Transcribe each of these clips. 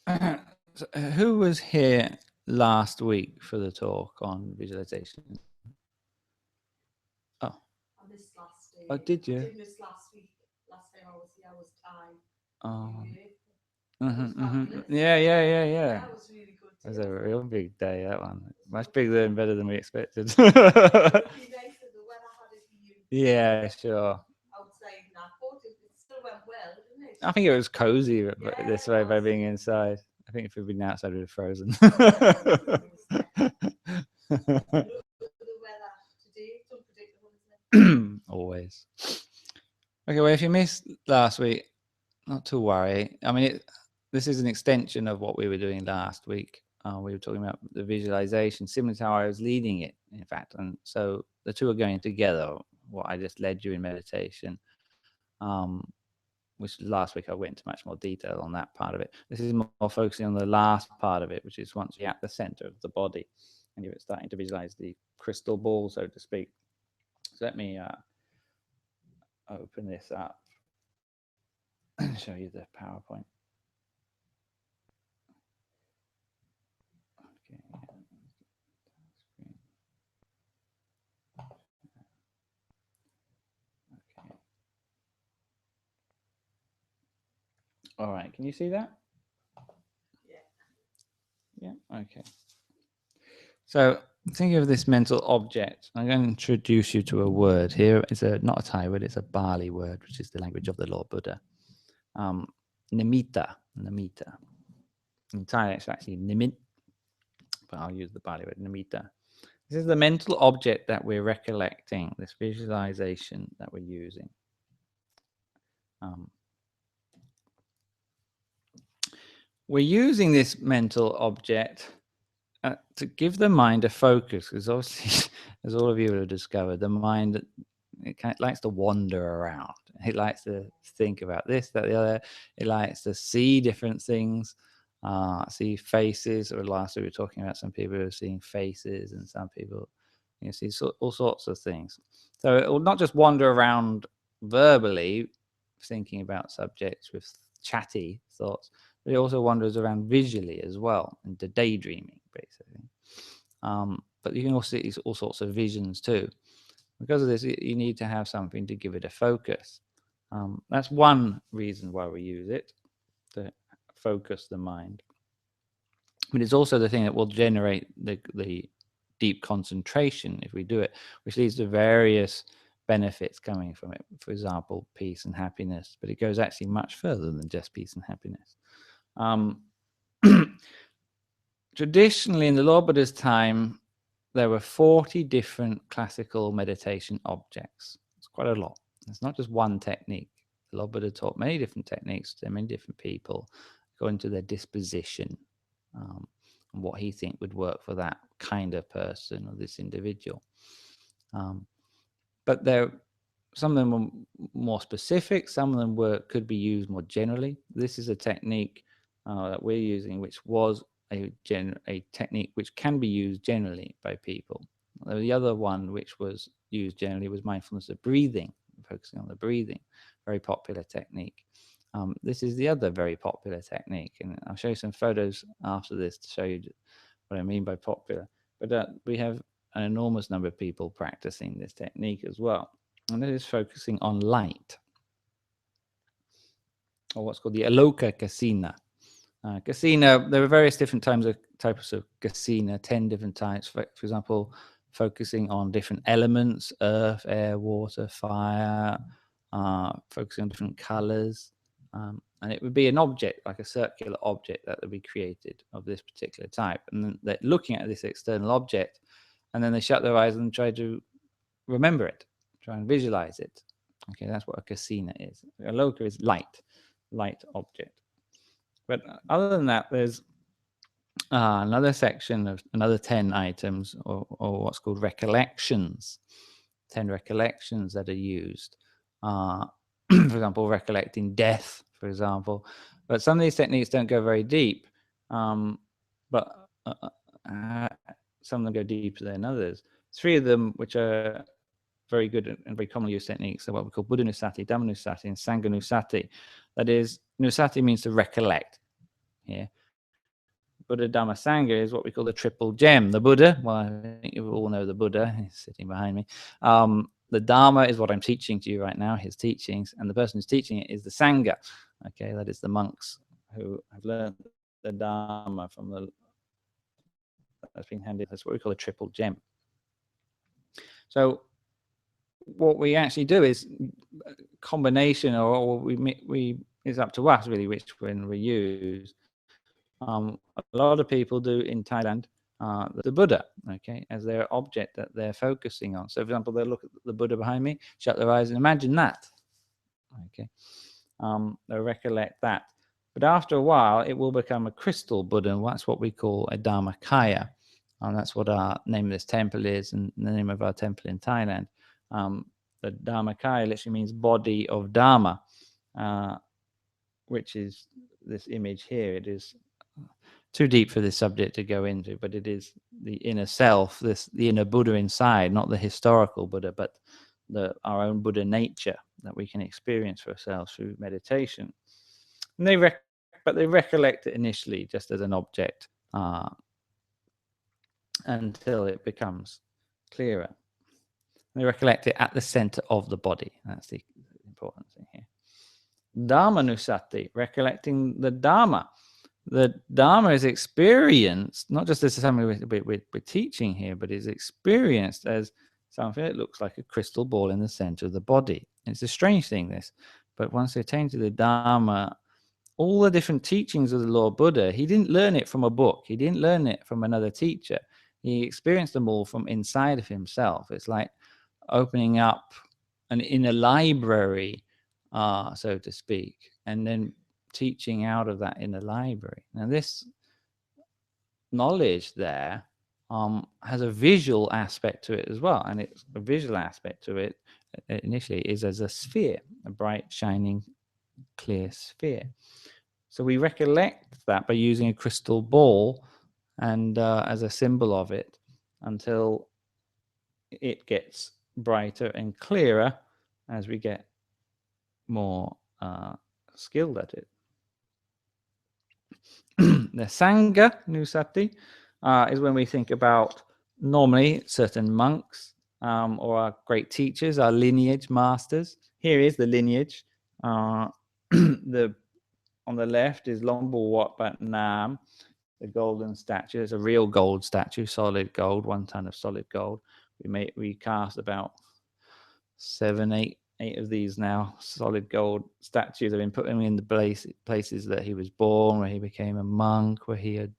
So, who was here last week for the talk on visualization? Oh, I missed last day. oh, did I you? did miss last week. Last time I was here was time. Oh, It was fabulous. yeah. Yeah, it was really good It was too. a real big day, that one. Much bigger and better than we expected. It would be nice if the weather had it been Yeah, sure. outside, and I thought it still went well, didn't it? I think it was cozy Yeah, this it way by was. being inside. I think if we'd been outside, we'd have frozen. Yeah, most definitely. The weather today, it's unpredictable, isn't it? Always. Okay, well, if you missed last week, not to worry. I mean, this is an extension of what we were doing last week. We were talking about the visualization, similar to how I was leading it, in fact. And so the two are going together, what I just led you in meditation, which last week I went into much more detail on that part of it. This is more focusing on the last part of it, which is once you're at the center of the body and you're starting to visualize the crystal ball, so to speak. So let me open this up and show you the PowerPoint. Okay. Okay. All right. Can you see that? Yeah. Okay. So think of this mental object. I'm going to introduce you to a word. Here is not a Thai word, it's a Bali word, which is the language of the Lord Buddha. Nimitta. In Thai, it's actually nimit, but I'll use the Bali word, nimitta. This is the mental object that we're recollecting, this visualization that we're using. We're using this mental object to give the mind a focus, because obviously, as all of you will have discovered, the mind likes to wander around. It likes to think about this, that, the other. It likes to see different things, see faces. Or last week we were talking about some people who are seeing faces, and some people see all sorts of things. So it will not just wander around verbally, thinking about subjects with chatty thoughts, but it also wanders around visually as well, into daydreaming, basically. But you can also see all sorts of visions too. Because of this, you need to have something to give it a focus. That's one reason why we use it, to focus the mind. But it's also the thing that will generate the deep concentration if we do it, which leads to various benefits coming from it. For example, peace and happiness. But it goes actually much further than just peace and happiness. Traditionally, in the Lord Buddha's time, there were 40 different classical meditation objects. It's quite a lot. It's not just one technique. The Lord Buddha taught many different techniques to many different people, according to their disposition and what he think would work for that kind of person or this individual. But some of them were more specific. Some of them could be used more generally. This is a technique that we're using, which was a technique which can be used generally by people. The other one which was used generally was mindfulness of breathing, focusing on the breathing, very popular technique. This is the other very popular technique, and I'll show you some photos after this to show you what I mean by popular. But we have an enormous number of people practicing this technique as well, and it is focusing on light, or what's called the Aloka Kasina. Kasina, there are various different types of kasina, 10 different types. For example, focusing on different elements, earth, air, water, fire, focusing on different colors. And it would be an object, like a circular object that would be created of this particular type. And then they're looking at this external object, and then they shut their eyes and try to remember it, try and visualize it. Okay, that's what a kasina is. Aloka is light object. But other than that, there's another section of another 10 items, or what's called recollections, 10 recollections that are used. For example, recollecting death, for example. But some of these techniques don't go very deep, but some of them go deeper than others. Three of them, which are very good and very commonly used techniques, are what we call Buddhanusati, Dhammanusati, and Sanghanusati. That is, Nusati means to recollect here. Buddha, Dhamma, Sangha is what we call the triple gem. The Buddha, well, I think you all know the Buddha, he's sitting behind me. The Dharma is what I'm teaching to you right now, his teachings, and the person who's teaching it is the Sangha. Okay, that is the monks who have learned the Dharma from the that's been handed. That's what we call a triple gem. So what we actually do is a combination, or we is up to us really which one we use. A lot of people do in Thailand the Buddha, okay, as their object that they're focusing on. So, for example, they'll look at the Buddha behind me, shut their eyes, and imagine that. Okay, they'll recollect that. But after a while, it will become a crystal Buddha, and that's what we call a Dharmakaya. And that's what our name of this temple is, and the name of our temple in Thailand. The Dharmakaya literally means body of Dharma, which is this image here. It is too deep for this subject to go into, but it is the inner self, the inner Buddha inside, not the historical Buddha, but our own Buddha nature that we can experience for ourselves through meditation. And they recollect it initially just as an object until it becomes clearer. They recollect it at the center of the body. That's the important thing here. Dharmanusati, recollecting the Dharma. The Dharma is experienced, not just as something we're teaching here, but is experienced as something that looks like a crystal ball in the center of the body. It's a strange thing, this, but once they attain to the Dharma, all the different teachings of the Lord Buddha, he didn't learn it from a book. He didn't learn it from another teacher. He experienced them all from inside of himself. It's like opening up an inner library, so to speak, and then teaching out of that inner library. Now, this knowledge there has a visual aspect to it as well, and it's a visual aspect to it initially is as a sphere, a bright, shining, clear sphere. So we recollect that by using a crystal ball and as a symbol of it until it gets brighter and clearer as we get more skilled at it. The Sangha Nusati is when we think about normally certain monks or our great teachers, our lineage masters. Here is the lineage. On the left is Lombo Wat Bat Nam, the golden statue. It's a real gold statue, solid gold, 1 ton of solid gold. We cast about 7, 8 of these now, solid gold statues. Have been putting in the places that he was born, where he became a monk, where he had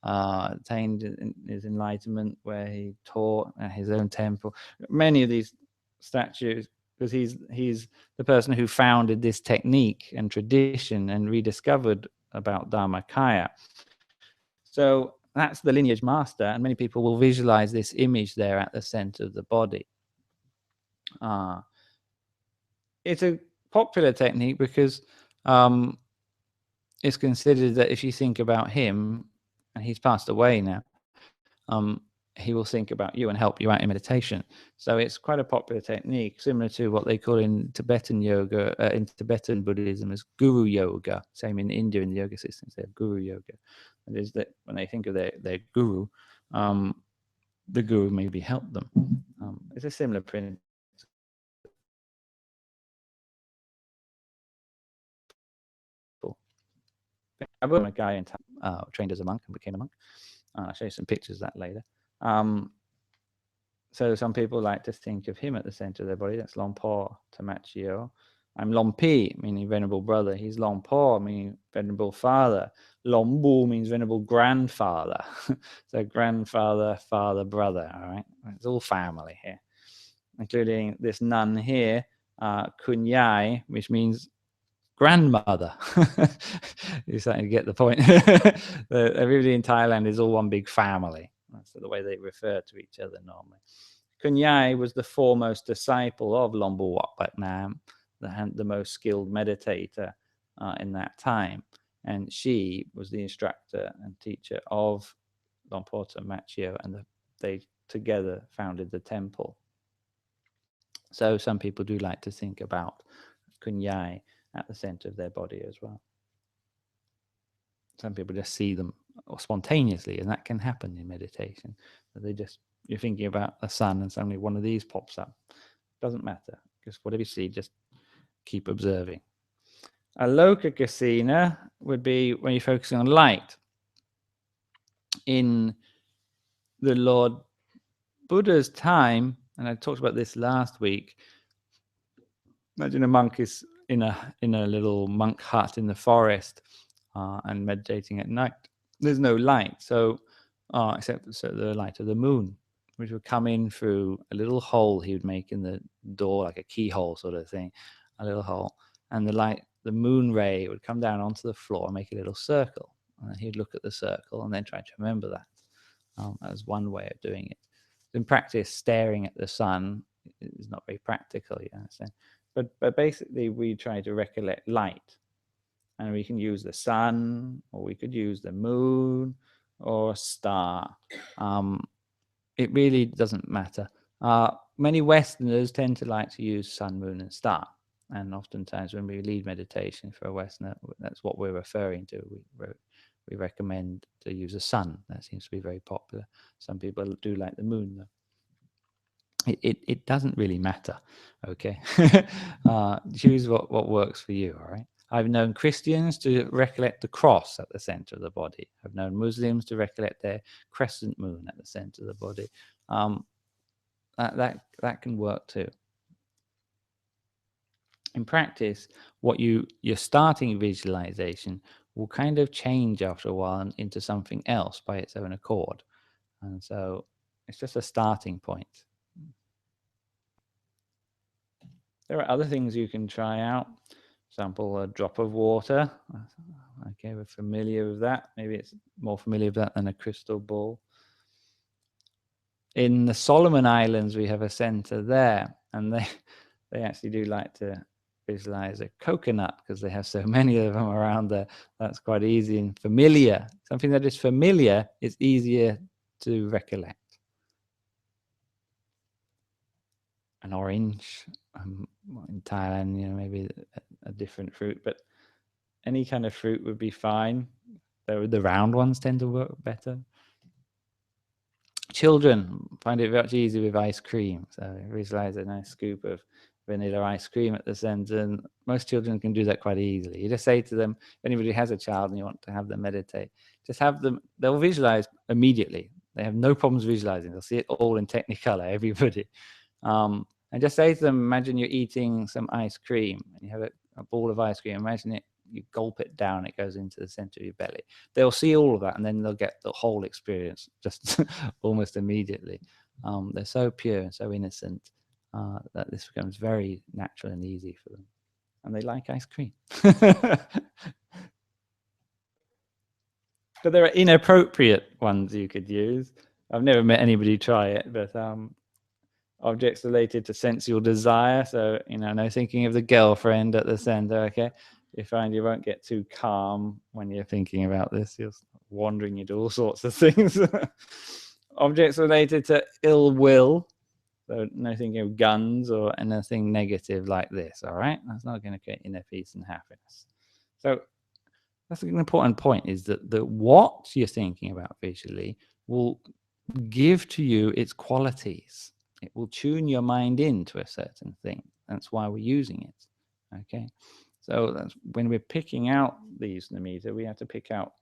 attained his enlightenment, where he taught at his own temple. Many of these statues, because he's the person who founded this technique and tradition and rediscovered about Dharmakaya. So that's the lineage master, and many people will visualize this image there at the center of the body. It's a popular technique because it's considered that if you think about him, and he's passed away now, he will think about you and help you out in meditation. So it's quite a popular technique, similar to what they call in Tibetan yoga, in Tibetan Buddhism as guru yoga. Same in India in the yoga systems, they have guru yoga. That is that when they think of their guru, the guru maybe help them. It's a similar principle. I was a guy in trained as a monk and became a monk. I'll show you some pictures of that later. So some people like to think of him at the center of their body. That's Lompo Tamachio. I'm Lompi, meaning venerable brother. He's Lompo, meaning venerable father. Lombu means venerable grandfather. So grandfather, father, brother. All right, it's all family here, including this nun here, Kunyai, which means grandmother. You're starting to get the point. Everybody in Thailand is all one big family. That's the way they refer to each other normally. Kunyai was the foremost disciple of Lombo Wat Bat Nam, the most skilled meditator in that time. And she was the instructor and teacher of Lompo Machio, and they together founded the temple. So some people do like to think about Kunyai at the center of their body as well. Some people just see them or spontaneously, and that can happen in meditation. You're thinking about the sun and suddenly one of these pops up. Doesn't matter, just whatever you see, just keep observing. Aloka Kasina would be when you're focusing on light. In the Lord Buddha's time, and I talked about this last week, imagine a monk is in a little monk hut in the forest and meditating at night. There's no light, so except the light of the moon, which would come in through a little hole he would make in the door, like a keyhole sort of thing, a little hole, and the moon ray would come down onto the floor and make a little circle, and he'd look at the circle and then try to remember that. As one way of doing it. In practice, staring at the sun is not very practical, you understand. But basically, we try to recollect light, and we can use the sun, or we could use the moon, or a star. It really doesn't matter. Many Westerners tend to like to use sun, moon, and star. And oftentimes when we lead meditation for a Westerner, that's what we're referring to. We recommend to use the sun. That seems to be very popular. Some people do like the moon, though. It doesn't really matter, okay? Choose what works for you, all right? I've known Christians to recollect the cross at the center of the body. I've known Muslims to recollect their crescent moon at the center of the body. That can work too. In practice, your starting visualization will kind of change after a while into something else by its own accord. And so it's just a starting point. There are other things you can try out. For example, a drop of water. Okay, we're familiar with that. Maybe it's more familiar with that than a crystal ball. In the Solomon Islands, we have a center there, and they actually do like to visualize a coconut because they have so many of them around there. That's quite easy and familiar. Something that is familiar is easier to recollect. An orange, in Thailand, maybe a different fruit, but any kind of fruit would be fine. The round ones tend to work better. Children find it very easy with ice cream. So visualize a nice scoop of vanilla ice cream at the center, and most children can do that quite easily. You just say to them, if anybody has a child and you want to have them meditate, just have them, they'll visualize immediately. They have no problems visualizing. They'll see it all in technicolor, everybody. And just say to them, imagine you're eating some ice cream and you have a ball of ice cream. Imagine it, you gulp it down, it goes into the center of your belly. They'll see all of that, and then they'll get the whole experience just almost immediately. They're so pure and so innocent that this becomes very natural and easy for them. And they like ice cream. But there are inappropriate ones you could use. I've never met anybody try it, but objects related to sensual desire. So, no thinking of the girlfriend at the center, okay? You find you won't get too calm when you're thinking about this. You're wandering into all sorts of things. Objects related to ill will. So no thinking of guns or anything negative like this, all right? That's not going to create inner peace and happiness. So that's an important point, is that what you're thinking about visually will give to you its qualities. It will tune your mind into a certain thing. That's why we're using it, okay? So that's when we're picking out these Nimitta, we have to pick out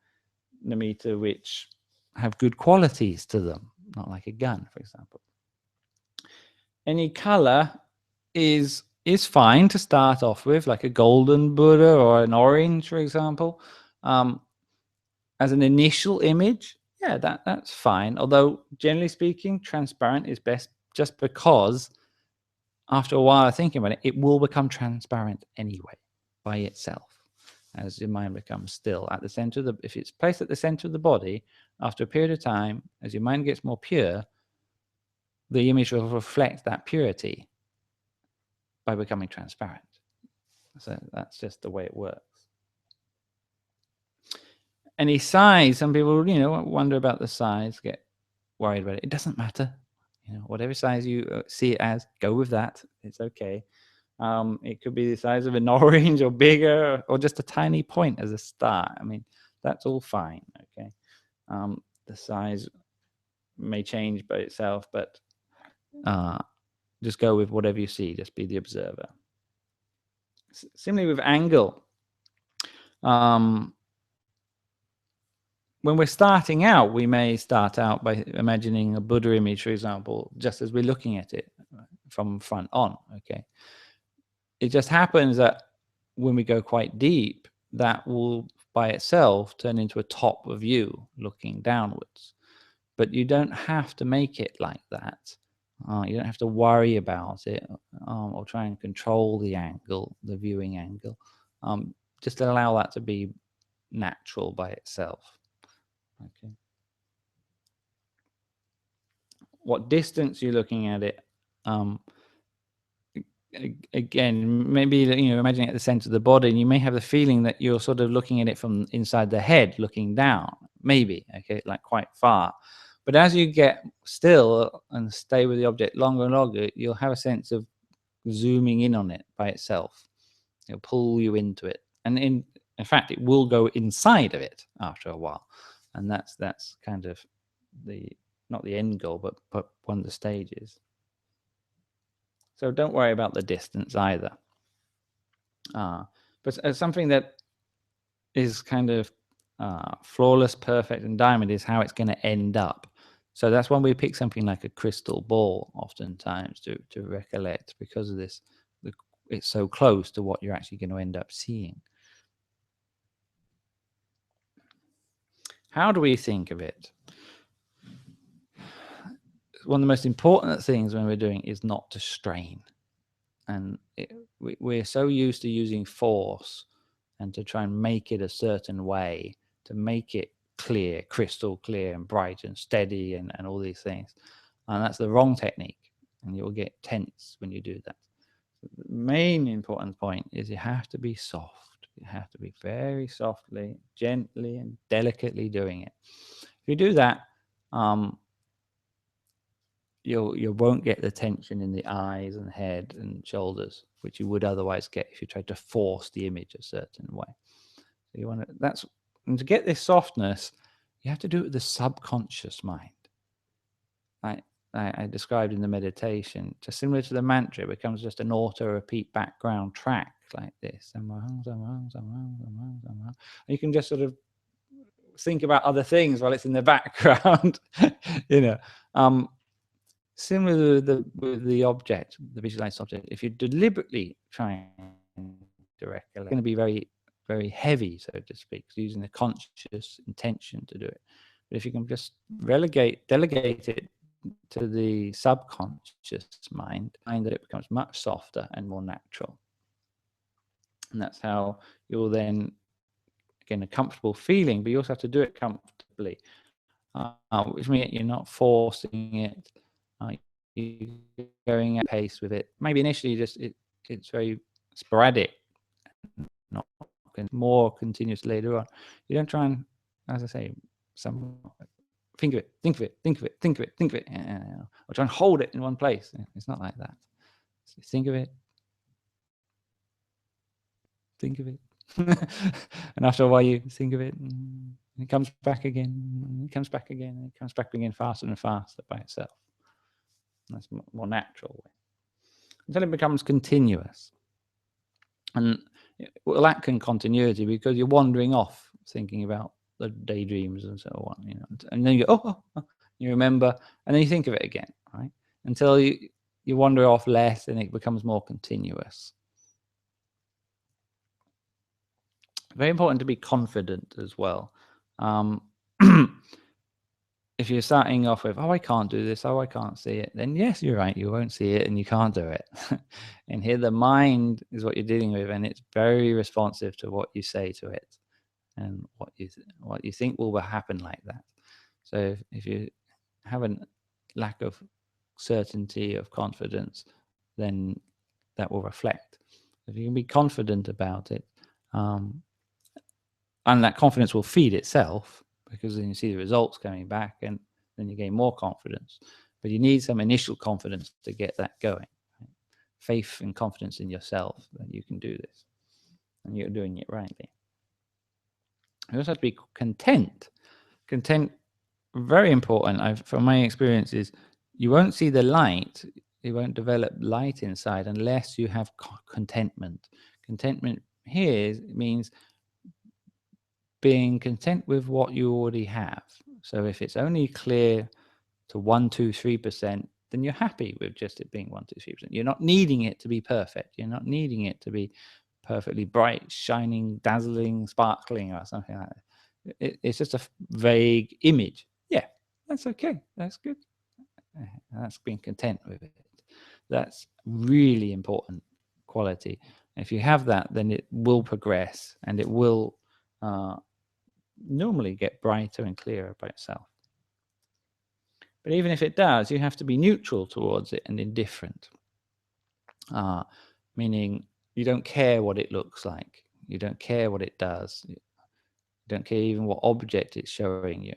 Nimitta which have good qualities to them, not like a gun, for example. Any color is fine to start off with, like a golden Buddha or an orange, for example. As an initial image, yeah, that's fine. Although, generally speaking, transparent is best, just because after a while of thinking about it, it will become transparent anyway by itself as your mind becomes still. At the center of if it's placed at the center of the body, after a period of time, as your mind gets more pure, the image will reflect that purity by becoming transparent. So that's just the way it works. Any size, some people, wonder about the size, get worried about it. It doesn't matter. Whatever size you see it as, go with that. It's okay. It could be the size of an orange or bigger, or just a tiny point as a star. I mean, that's all fine, okay? The size may change by itself, but just go with whatever you see. Just be the observer. Similarly with angle. When we're starting out, we may start out by imagining a Buddha image, for example, just as we're looking at it from front on, okay? It just happens that when we go quite deep, that will by itself turn into a top of view looking downwards. But you don't have to make it like that. You don't have to worry about it or try and control the angle, the viewing angle. Just allow that to be natural by itself. Okay. What distance you're looking at it? Again, maybe imagining at the center of the body, and you may have the feeling that you're sort of looking at it from inside the head, looking down. Maybe, okay, like quite far. But as you get still and stay with the object longer and longer, you'll have a sense of zooming in on it by itself. It'll pull you into it, and in fact, it will go inside of it after a while, and that's kind of the not the end goal, but one of the stages. So don't worry about the distance either. But something that is kind of flawless, perfect, and diamond is how it's going to end up. So that's when we pick something like a crystal ball, oftentimes to recollect, because of this. It's so close to what you're actually going to end up seeing. How do we think of it? One of the most important things when we're doing is not to strain. And we're so used to using force and to try and make it a certain way, to make it clear, crystal clear and bright and steady and all these things. And that's the wrong technique. And you'll get tense when you do that. The main important point is you have to be soft. You have to be very softly, gently, and delicately doing it. If you do that, you won't get the tension in the eyes and head and shoulders, which you would otherwise get if you tried to force the image a certain way. So you want to, and to get this softness, you have to do it with the subconscious mind. I described in the meditation, just similar to the mantra, it becomes just an auto-repeat background track like this. And you can just sort of think about other things while it's in the background, Similar with the object, the visualized object, if you're deliberately trying to recollect, it's going to be very, very heavy, so to speak, using the conscious intention to do it. But if you can just delegate it to the subconscious mind, find that it becomes much softer and more natural. And that's how you'll then get a comfortable feeling, but you also have to do it comfortably, which means you're not forcing it. You're going at pace with it. Maybe initially it's very sporadic, not more continuous later on. You don't try and, as I say, think of it, or try and hold it in one place. It's not like that. So think of it, and after a while you think of it, and it comes back again, and it comes back again, and it comes back again faster and faster by itself. That's a more natural way, until it becomes continuous. And it will lack in continuity because you're wandering off thinking about the daydreams and so on, and then you go, you remember, and then you think of it again, right? Until you wander off less and it becomes more continuous. Very important to be confident as well. If you're starting off with, I can't do this, I can't see it, then yes, you're right, you won't see it and you can't do it. And here the mind is what you're dealing with, and it's very responsive to what you say to it and what you think will happen like that. So if you have a lack of certainty, of confidence, then that will reflect. If you can be confident about it, and that confidence will feed itself, because then you see the results coming back and then you gain more confidence. But you need some initial confidence to get that going. Right? Faith and confidence in yourself that you can do this and you're doing it rightly. You also have to be content content, very important. From my experiences, you won't see the light. You won't develop light inside unless you have contentment. Contentment here means being content with what you already have. So if it's only clear to 1, 2, 3%, then you're happy with just it being 1, 2, 3%. You're not needing it to be perfect. You're not needing it to be perfectly bright, shining, dazzling, sparkling, or something like that. It's just a vague image. Yeah, that's okay. That's good. That's being content with it. That's really important quality. If you have that, then it will progress and it will normally get brighter and clearer by itself. But even if it does, you have to be neutral towards it and indifferent, meaning you don't care what it looks like. You don't care what it does. You don't care even what object it's showing you,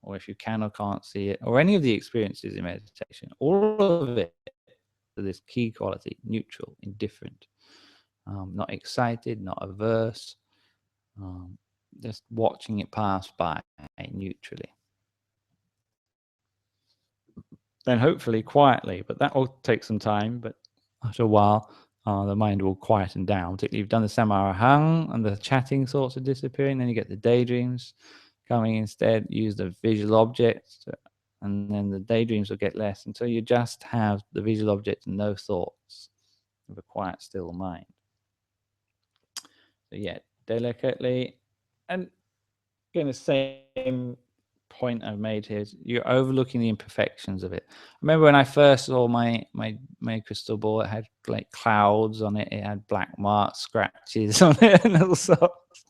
or if you can or can't see it, or any of the experiences in meditation. All of it, this key quality, neutral, indifferent, not excited, not averse, just watching it pass by neutrally. Then hopefully quietly, but that will take some time. But after a while, the mind will quieten down. Particularly you've done the samarahang and the chatting sorts are disappearing. Then you get the daydreams coming instead. Use the visual objects, and then the daydreams will get less until you just have the visual object and no thoughts of a quiet, still mind. So yeah, delicately, and again the same point I've made here is you're overlooking the imperfections of it. I remember when I first saw my crystal ball, it had like clouds on it, it had black marks, scratches on it, and all sorts.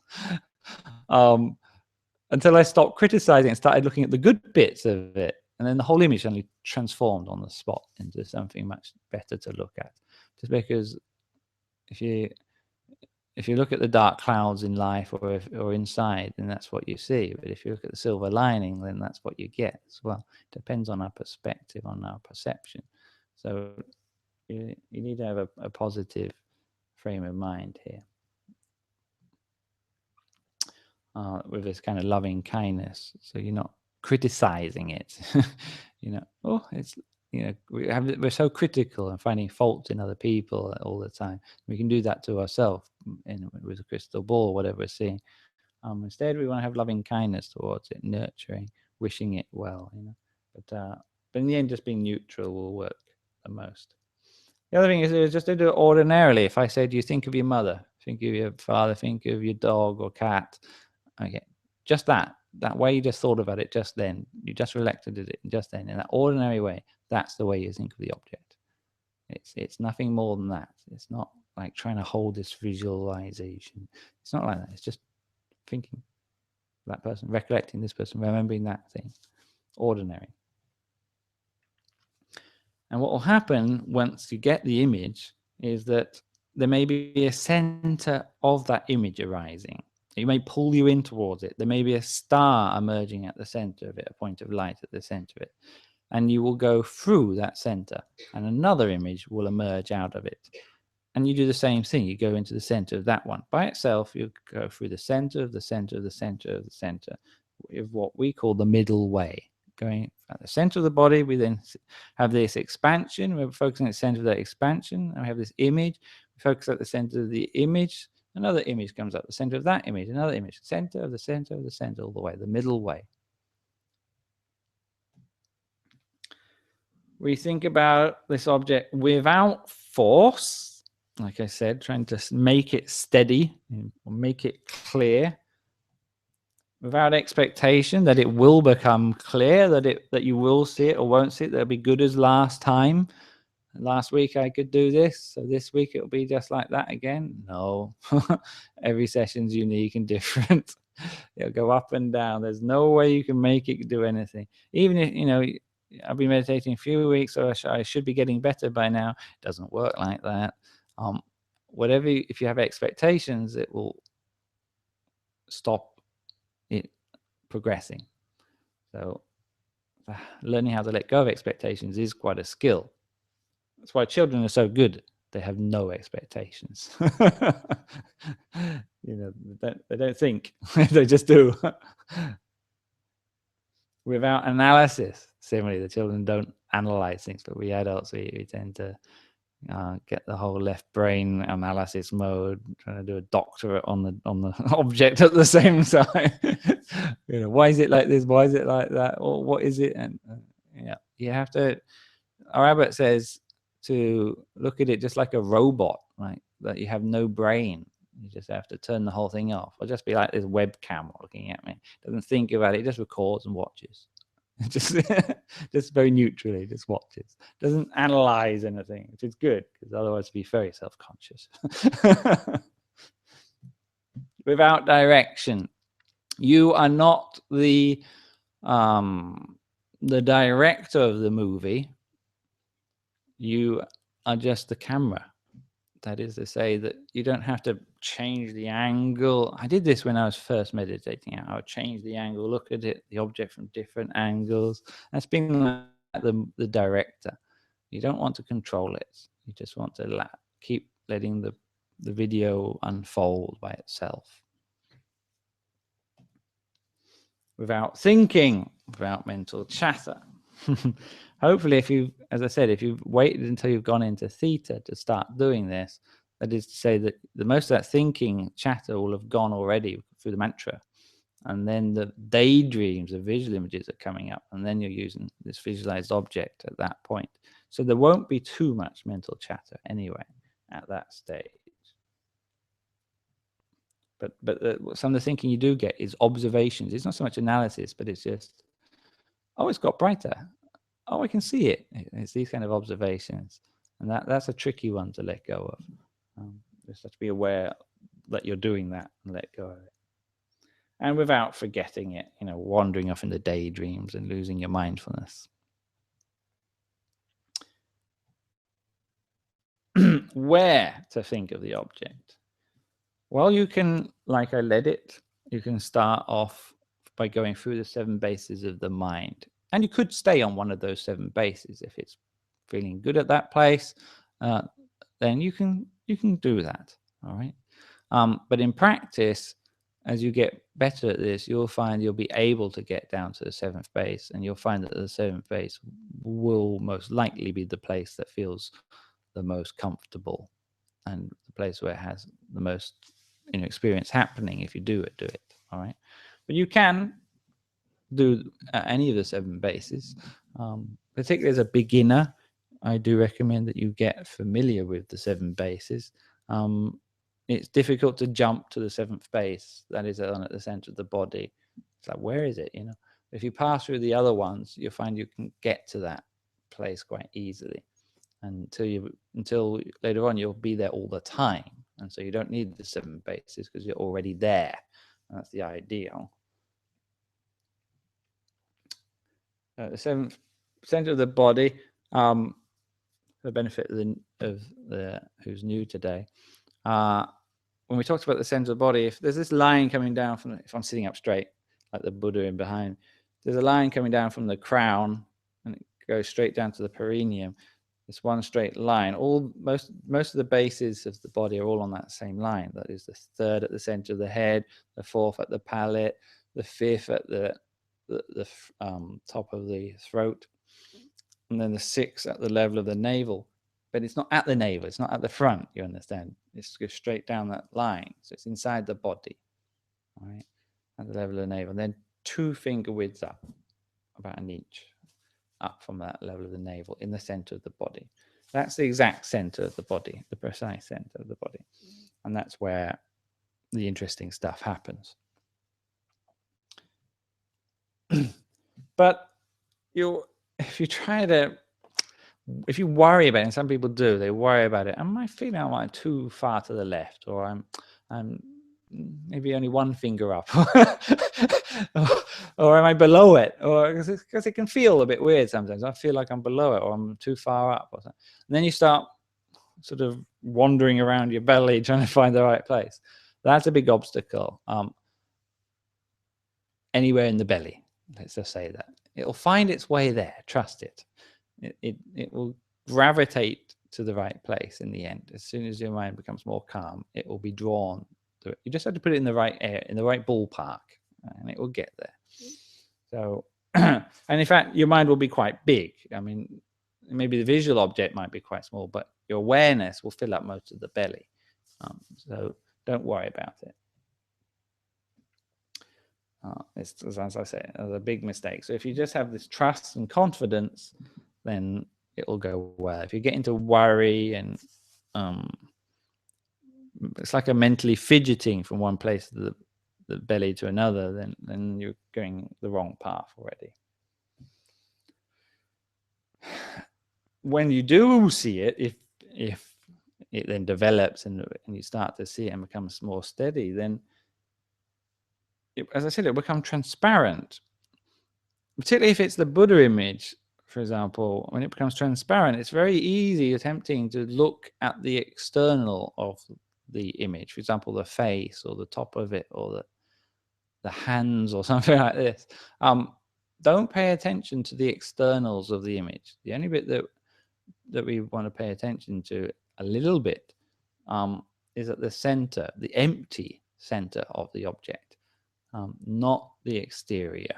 Until I stopped criticizing and started looking at the good bits of it, and then the whole image suddenly transformed on the spot into something much better to look at. Just because if you look at the dark clouds in life or inside, then that's what you see. But if you look at the silver lining, then that's what you get as well. It depends on our perspective, on our perception. So you need to have a positive frame of mind here, with this kind of loving kindness. So you're not criticizing it. We're so critical and finding fault in other people all the time. We can do that to ourselves with a crystal ball, whatever we're seeing. Instead, we want to have loving kindness towards it, nurturing, wishing it well. But in the end, just being neutral will work the most. The other thing is just to do it ordinarily. If I said, you think of your mother, think of your father, think of your dog or cat. Okay, just that way you just thought about it just then. You just reflected it just then in that ordinary way. That's the way you think of the object. It's nothing more than that. It's not like trying to hold this visualization. It's not like that. It's just thinking that person, recollecting this person, remembering that thing. Ordinary. And what will happen once you get the image is that there may be a center of that image arising. It may pull you in towards it. There may be a star emerging at the center of it, a point of light at the center of it. And you will go through that center, and another image will emerge out of it. And you do the same thing. You go into the center of that one. By itself, you go through the center of the center of the center of the center, with what we call the middle way. Going at the center of the body, we then have this expansion. We're focusing at the center of that expansion. And we have this image. We focus at the center of the image. Another image comes up, the center of that image, another image, center of the center of the center, all the way, the middle way. We think about this object without force, like I said, trying to make it steady, or make it clear, without expectation that it will become clear, that you will see it or won't see it, that'll be good as last time. Last week I could do this, so this week it'll be just like that again. No, every session's unique and different. It'll go up and down. There's no way you can make it do anything. Even if, I've been meditating a few weeks, so I should be getting better by now. It doesn't work like that. If you have expectations, it will stop it progressing. So learning how to let go of expectations is quite a skill. That's why children are so good. They have no expectations. They don't think. They just do. without analysis. Similarly, the children don't analyze things, but we adults, we tend to get the whole left brain analysis mode, trying to do a doctorate on the object at the same time. Why is it like this? Why is it like that? Or what is it? And yeah, you have to. Our abbot says to look at it just like a robot, right? That you have no brain. You just have to turn the whole thing off. Or just be like this webcam looking at me. Doesn't think about it. It just records and watches. just very neutrally, just watches. Doesn't analyze anything, which is good, because otherwise it'd be very self-conscious. Without direction, you are not the director of the movie. You are just the camera. That is to say that you don't have to change the angle. I did this when I was first meditating. I would change the angle, look at it, the object from different angles. That's being like the director. You don't want to control it. You just want to keep letting the video unfold by itself. Without thinking, without mental chatter. Hopefully, as I said, if you've waited until you've gone into theta to start doing this, that is to say that the most of that thinking chatter will have gone already through the mantra. And then the daydreams, the visual images are coming up, and then you're using this visualized object at that point. So there won't be too much mental chatter anyway at that stage. But some of the thinking you do get is observations. It's not so much analysis, but it's just, oh, it's got brighter. Oh, I can see it. It's these kind of observations. And that's a tricky one to let go of. Just have to be aware that you're doing that and let go of it. And without forgetting it, wandering off into daydreams and losing your mindfulness. Where to think of the object? Well, you can, like I led it, you can start off by going through the 7 bases of the mind. And you could stay on one of those 7 bases if it's feeling good at that place. Then you can do that. All right. But in practice, as you get better at this, you'll find you'll be able to get down to the 7th base, and you'll find that the 7th base will most likely be the place that feels the most comfortable and the place where it has the most experience happening. If you do it. All right. But you can do any of the 7 bases. Particularly as a beginner, I do recommend that you get familiar with the 7 bases. It's difficult to jump to the 7th base that is on at the center of the body. It's like, where is it? If you pass through the other ones, you'll find you can get to that place quite easily. Until later on, you'll be there all the time, and so you don't need the 7 bases because you're already there. That's the ideal. The 7th center of the body, for the benefit of the who's new today. When we talked about the center of the body, if there's this line coming down from, if I'm sitting up straight, like the Buddha in behind, there's a line coming down from the crown, and it goes straight down to the perineum. It's one straight line. Most of the bases of the body are all on that same line. That is the 3rd at the center of the head, the 4th at the palate, the 5th at the top of the throat, and then the 6th at the level of the navel. But it's not at the navel, it's not at the front, you understand? It's goes straight down that line. So it's inside the body, all right, at the level of the navel. And then 2 finger widths up, about an inch up from that level of the navel, in the center of the body. That's the exact center of the body, the precise center of the body. And that's where the interesting stuff happens. But if you worry about it, and some people do, they worry about it. Am I feeling I'm too far to the left, or I'm maybe only 1 finger up, or am I below it? Or because it can feel a bit weird sometimes. I feel like I'm below it, or I'm too far up, or something. And then you start sort of wandering around your belly trying to find the right place. That's a big obstacle. Anywhere in the belly, let's just say that. It'll find its way there. Trust it. It will gravitate to the right place in the end. As soon as your mind becomes more calm, it will be drawn to it. You just have to put it in the right air, in the right ballpark, and it will get there. So And in fact, your mind will be quite big. I mean, maybe the visual object might be quite small, but your awareness will fill up most of the belly. So don't worry about it. It's, as I say, a big mistake. So if you just have this trust and confidence, then it will go well. If you get into worry and it's like a mentally fidgeting from one place of the belly to another, then you're going the wrong path already. When you do see it, if it then develops and you start to see it and becomes more steady, then as I said, it'll become transparent. Particularly if it's the Buddha image, for example, when it becomes transparent, it's very easy attempting to look at the external of the image, for example, the face or the top of it or the hands or something like this. Don't pay attention to the externals of the image. The only bit that we want to pay attention to a little bit is at the center, the empty center of the object, not the exterior.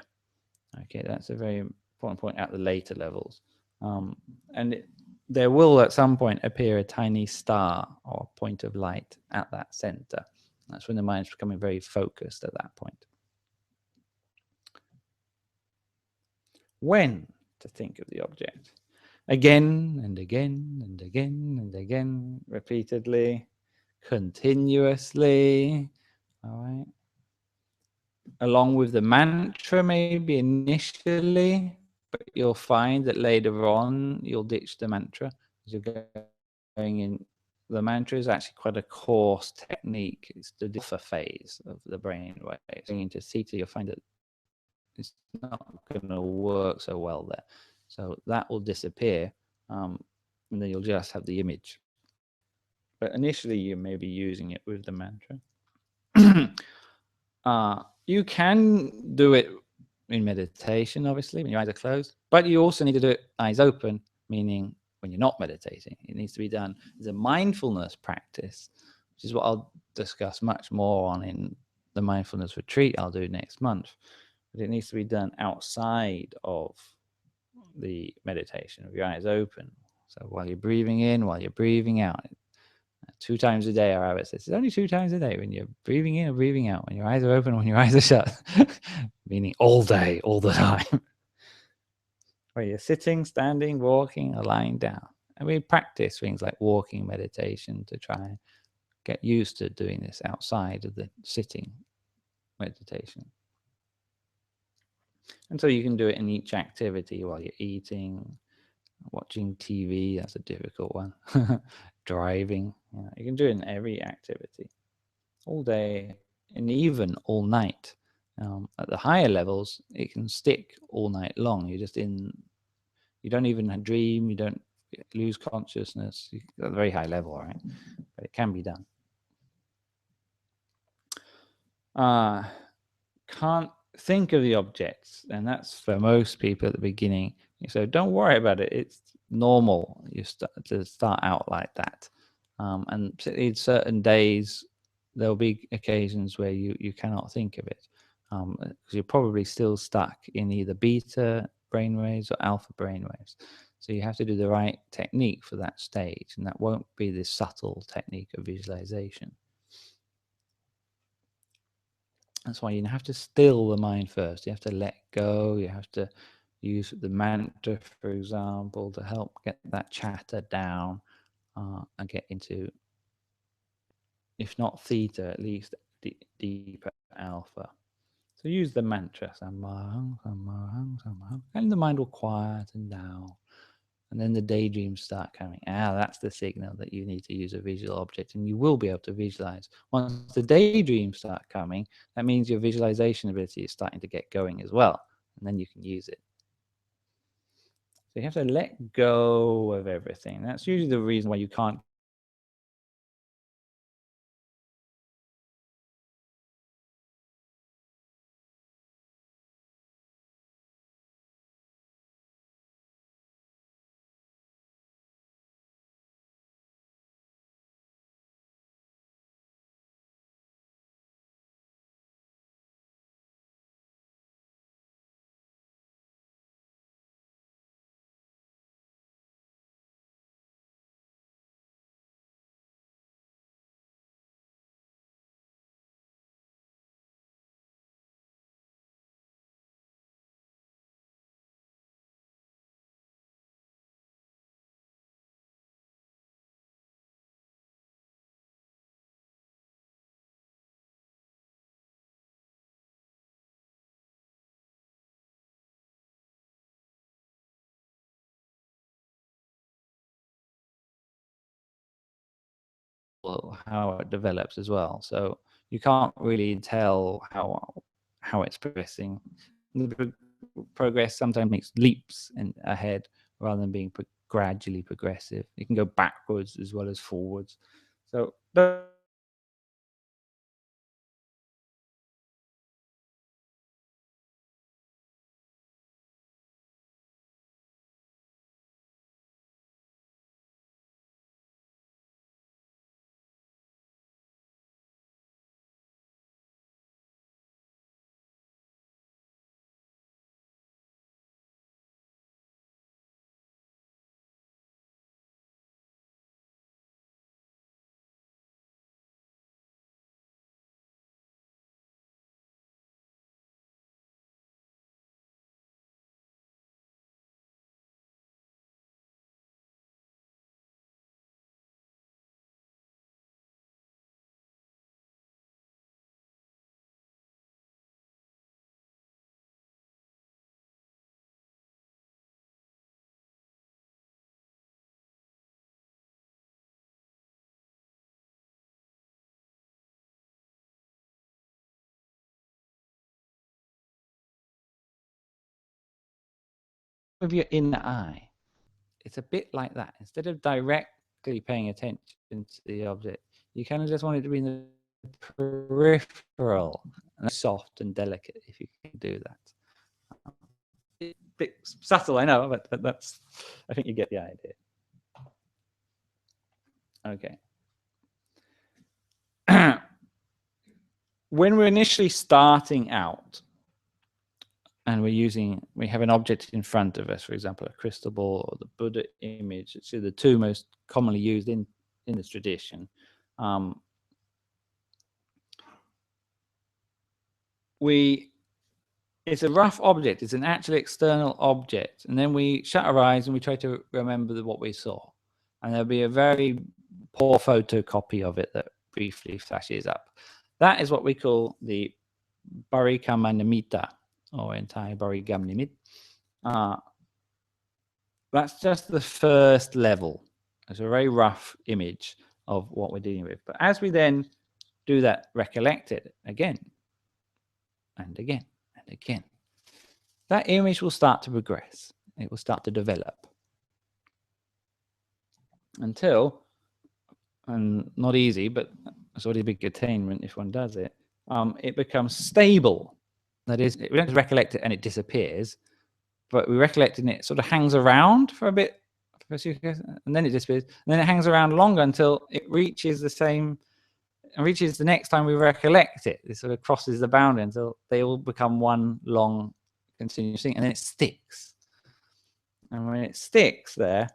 Okay, that's a very important point at the later levels. And there will at some point appear a tiny star or point of light at that center. That's when the mind's becoming very focused at that point. When to think of the object? Again and again and again and again, repeatedly, continuously, all right? Along with the mantra, maybe initially, but you'll find that later on you'll ditch the mantra as you're going in. The mantra is actually quite a coarse technique. It's the alpha phase of the brain wave. Going into theta, you'll find that it's not going to work so well there. So that will disappear, and then you'll just have the image. But initially, you may be using it with the mantra. You can do it in meditation, obviously, when your eyes are closed, but you also need to do it eyes open, meaning when you're not meditating. It needs to be done as a mindfulness practice, which is what I'll discuss much more on in the mindfulness retreat I'll do next month. But it needs to be done outside of the meditation with your eyes open. So while you're breathing in, while you're breathing out, 2 times a day, our Abbot says, it's only 2 times a day when you're breathing in or breathing out, when your eyes are open, when your eyes are shut, meaning all day, all the time. Where you're sitting, standing, walking, or lying down. And we practice things like walking meditation to try and get used to doing this outside of the sitting meditation. And so you can do it in each activity while you're eating, watching TV, that's a difficult one. Driving, you can do it in every activity, all day and even all night. At the higher levels, it can stick all night long. You're just in, you don't even dream, you don't lose consciousness at a very high level, right? But it can be done. Can't think of the objects, and that's for most people at the beginning. So don't worry about it. It's normal to start out like that. And particularly certain days, there'll be occasions where you cannot think of it because you're probably still stuck in either beta brainwaves or alpha brainwaves. So you have to do the right technique for that stage, and that won't be this subtle technique of visualization. That's why you have to still the mind first. You have to let go. You have to use the mantra, for example, to help get that chatter down and get into, if not theta, at least deeper alpha. So use the mantra, Samahang, Samahang, Samahang, and the mind will quieten down. And then the daydreams start coming. That's the signal that you need to use a visual object, and you will be able to visualize. Once the daydreams start coming, that means your visualization ability is starting to get going as well, and then you can use it. So you have to let go of everything. That's usually the reason why you can't unpredictable how it develops as well. So you can't really tell how it's progressing. The progress sometimes makes leaps ahead rather than being gradually progressive. It can go backwards as well as forwards. So with your inner eye, it's a bit like that. Instead of directly paying attention to the object, you kind of just want it to be in the peripheral, and soft and delicate if you can do that. A bit subtle, I know, but that's, I think you get the idea. Okay. When we're initially starting out and we have an object in front of us, for example, a crystal ball or the Buddha image, it's the two most commonly used in this tradition. It's a rough object, it's an actual external object, and then we shut our eyes and we try to remember what we saw, and there'll be a very poor photocopy of it that briefly flashes up. That is what we call the Barikama Nimitta, or entire Barikama Nimitta. That's just the first level. It's a very rough image of what we're dealing with. But as we then do that, recollect it again and again and again, that image will start to progress. It will start to develop until, and not easy, but it's already a big attainment if one does it, it becomes stable. That is, we don't just recollect it and it disappears, but we recollect it and it sort of hangs around for a bit, and then it disappears, and then it hangs around longer until it reaches the same, and reaches the next time we recollect it. It sort of crosses the boundary until they all become one long continuous thing, and then it sticks. And when it sticks there,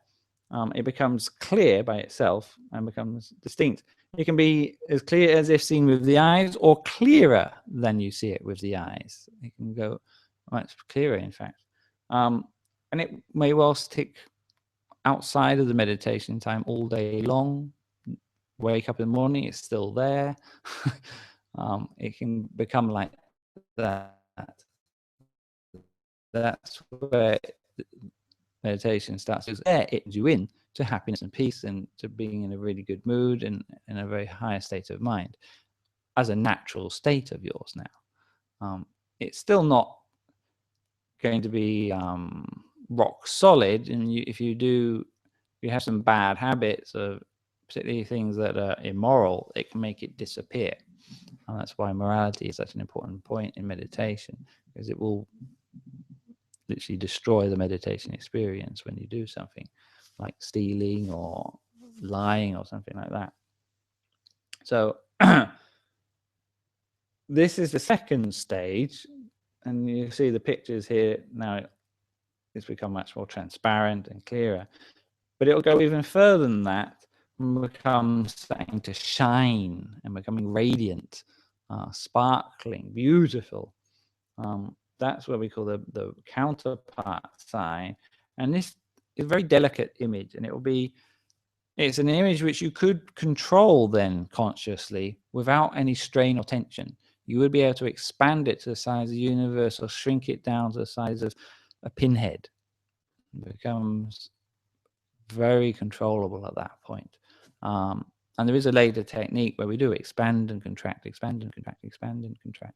it becomes clear by itself and becomes distinct. It can be as clear as if seen with the eyes, or clearer than you see it with the eyes. It can go much clearer, in fact. And it may well stick outside of the meditation time all day long. Wake up in the morning, it's still there. It can become like that. That's where meditation starts. There, it brings you in to happiness and peace and to being in a really good mood and in a very high state of mind as a natural state of yours now. It's still not going to be rock solid, and if you have some bad habits, of particularly things that are immoral, it can make it disappear. And that's why morality is such an important point in meditation, because it will literally destroy the meditation experience when you do something like stealing or lying or something like that. So this is the second stage, and you see the pictures here now. It's become much more transparent and clearer, but it'll go even further than that and become starting to shine and becoming radiant, sparkling, beautiful. That's what we call the counterpart sign, and this is a very delicate image, and it's an image which you could control then consciously without any strain or tension. You would be able to expand it to the size of the universe or shrink it down to the size of a pinhead. It becomes very controllable at that point. And there is a later technique where we do expand and contract, expand and contract, expand and contract.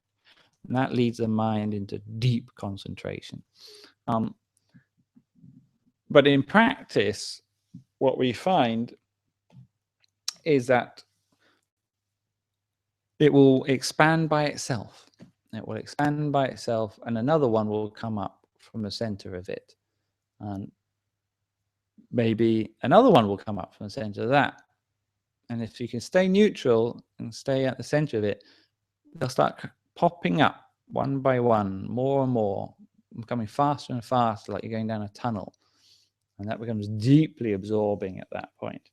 And that leads the mind into deep concentration. But in practice, what we find is that it will expand by itself. It will expand by itself, and another one will come up from the center of it. And maybe another one will come up from the center of that. And if you can stay neutral and stay at the center of it, they'll start popping up one by one, more and more, becoming faster and faster, like you're going down a tunnel. And that becomes deeply absorbing at that point.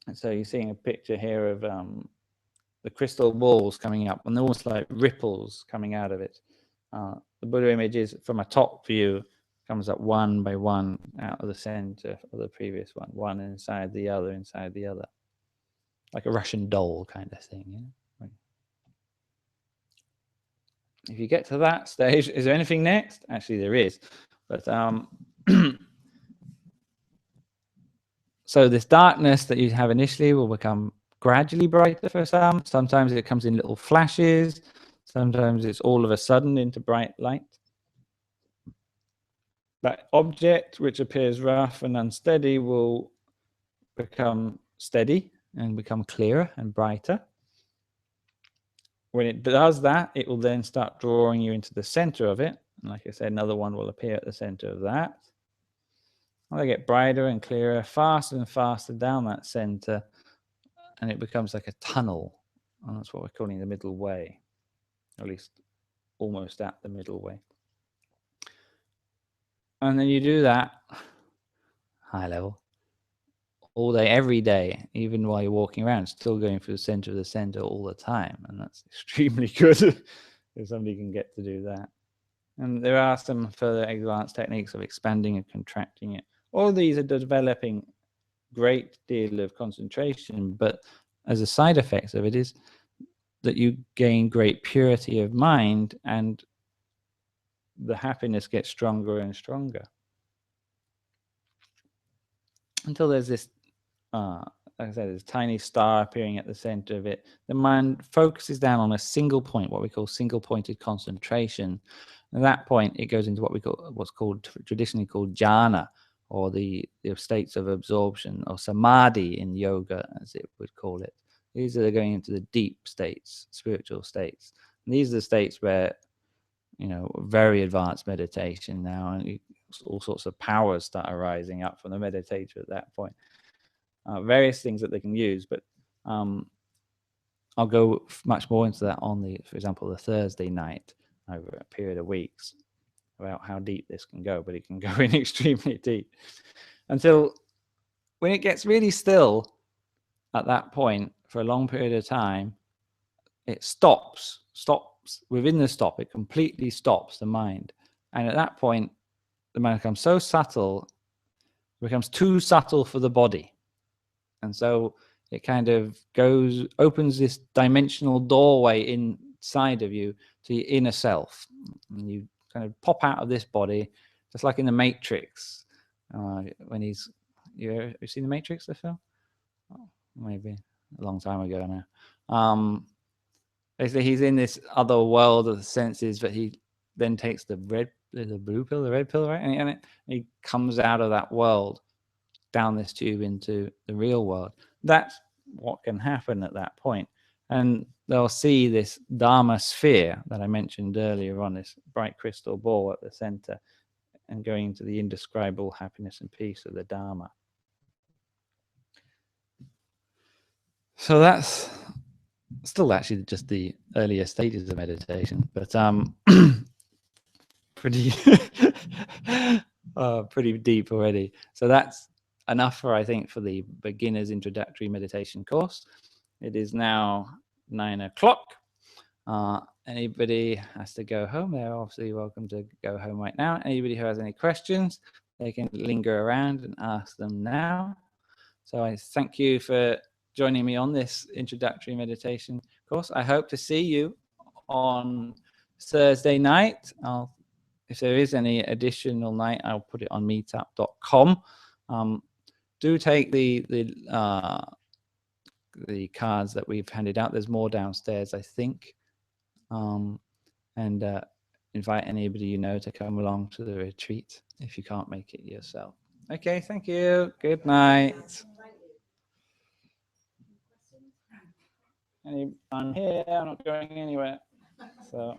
And so you're seeing a picture here of the crystal balls coming up, and they're almost like ripples coming out of it. The Buddha image is from a top view, comes up one by one out of the center of the previous one inside the other, like a Russian doll kind of thing. You know? If you get to that stage, is there anything next? Actually, there is. But so this darkness that you have initially will become gradually brighter for some. Sometimes it comes in little flashes. Sometimes it's all of a sudden into bright light. That object, which appears rough and unsteady, will become steady and become clearer and brighter. When it does that, it will then start drawing you into the center of it. And like I said, another one will appear at the center of that. And they get brighter and clearer, faster and faster down that center, and it becomes like a tunnel. And that's what we're calling the middle way, or at least almost at the middle way. And then you do that high level all day, every day, even while you're walking around, still going through the center of the center all the time. And that's extremely good if somebody can get to do that. And there are some further advanced techniques of expanding and contracting it. All these are developing great deal of concentration, but as a side effect of it is that you gain great purity of mind, and the happiness gets stronger and stronger until there's this like I said, there's a tiny star appearing at the center of it. The mind focuses down on a single point, what we call single pointed concentration. At that point, it goes into what's called traditionally called jhana, or the states of absorption, or samadhi in yoga, as it would call it. These are going into the deep states, spiritual states. And these are the states where, you know, very advanced meditation now, and all sorts of powers start arising up from the meditator at that point. Various things that they can use, but I'll go much more into that on for example, the Thursday night over a period of weeks, about how deep this can go, but it can go in extremely deep until when it gets really still at that point for a long period of time, it stops within the stop. It completely stops the mind. And at that point, the mind becomes so subtle, it becomes too subtle for the body. And so it kind of opens this dimensional doorway inside of you to your inner self. And you kind of pop out of this body, just like in the Matrix. When you seen the Matrix, the film? Oh, maybe a long time ago now. Basically, he's in this other world of the senses, but he then takes the blue pill, the red pill, right? And he comes out of that world down this tube into the real world. That's what can happen at that point. And they'll see this Dharma sphere that I mentioned earlier on, this bright crystal ball at the center, and going into the indescribable happiness and peace of the Dharma. So that's still actually just the earlier stages of meditation, but pretty pretty deep already. So that's enough I think for the beginner's introductory meditation course. It is now 9 o'clock. Anybody has to go home, they're obviously welcome to go home right now. Anybody who has any questions, they can linger around and ask them now. So I thank you for joining me on this introductory meditation course. I hope to see you on Thursday night. If there is any additional night, I'll put it on meetup.com. Do take the the cards that we've handed out. There's more downstairs, I think. And invite anybody you know to come along to the retreat if you can't make it yourself. Okay, thank you. Good night. I'm here. I'm not going anywhere. So.